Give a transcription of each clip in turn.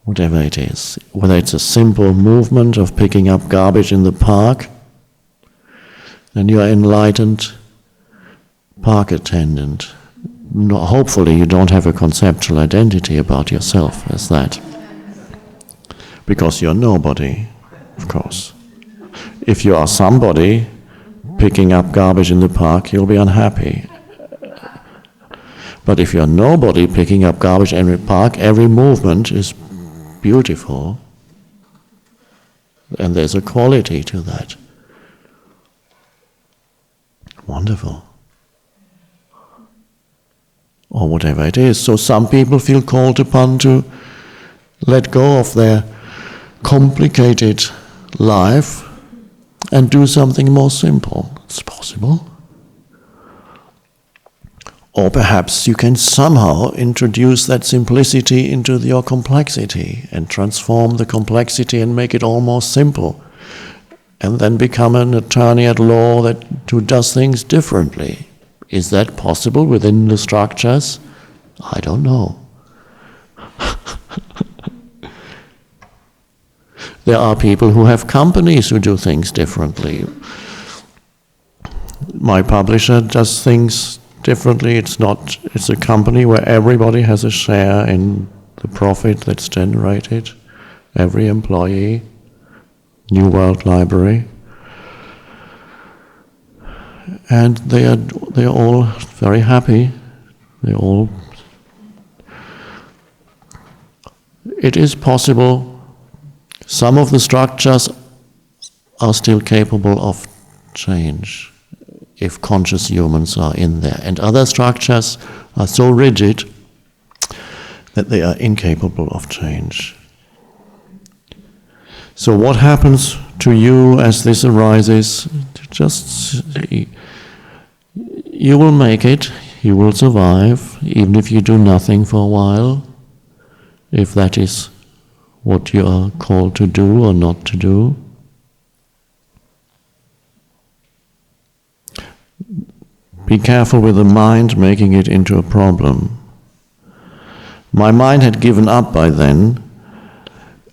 whatever it is, whether it's a simple movement of picking up garbage in the park, then you are enlightened park attendant. No, hopefully you don't have a conceptual identity about yourself as that, because you're nobody, of course. If you are somebody picking up garbage in the park, you'll be unhappy. But if you're nobody picking up garbage in the park, every movement is beautiful, and there's a quality to that. Wonderful. Or whatever it is. So some people feel called upon to let go of their complicated life and do something more simple. It's possible. Or perhaps you can somehow introduce that simplicity into your complexity and transform the complexity and make it almost simple, and then become an attorney at law who does things differently. Is that possible within the structures? I don't know. There are people who have companies who do things differently. My publisher does things differently. It's a company where everybody has a share in the profit that's generated. Every employee. New World Library. And they are all very happy. It is possible. Some of the structures are still capable of change if conscious humans are in there. And other structures are so rigid that they are incapable of change. So what happens to you as this arises? Just you will make it, you will survive, even if you do nothing for a while, if that is what you are called to do or not to do. Be careful with the mind making it into a problem. My mind had given up by then,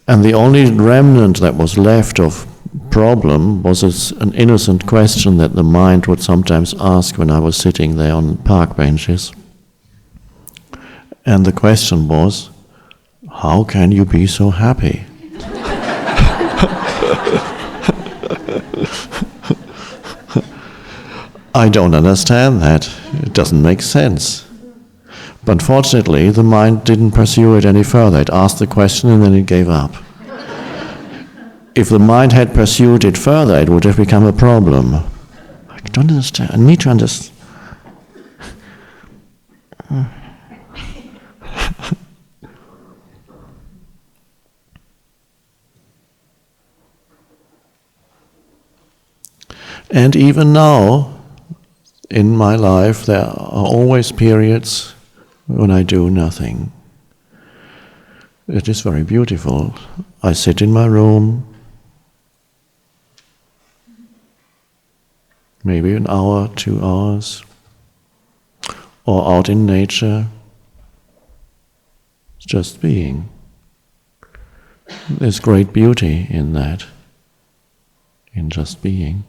and the only remnant that was left of problem was an innocent question that the mind would sometimes ask when I was sitting there on park benches. And the question was, how can you be so happy? I don't understand that. It doesn't make sense. But fortunately, the mind didn't pursue it any further. It asked the question and then it gave up. If the mind had pursued it further, it would have become a problem. I don't understand. I need to understand. And even now, in my life, there are always periods when I do nothing. It is very beautiful. I sit in my room, maybe an hour, 2 hours, or out in nature, just being. There's great beauty in that, in just being.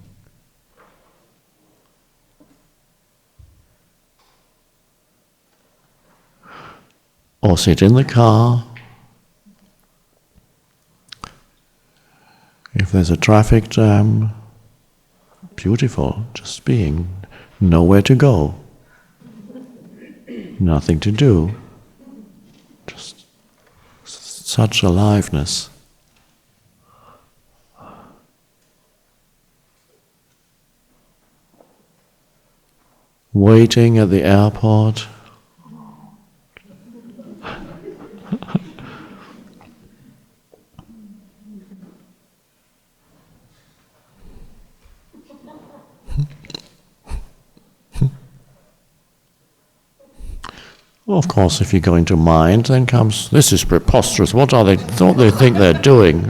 Or sit in the car. If there's a traffic jam, beautiful, just being. Nowhere to go. Nothing to do. Just such aliveness. Waiting at the airport. Of course, if you go into mind, then comes, this is preposterous, what are they think they're doing?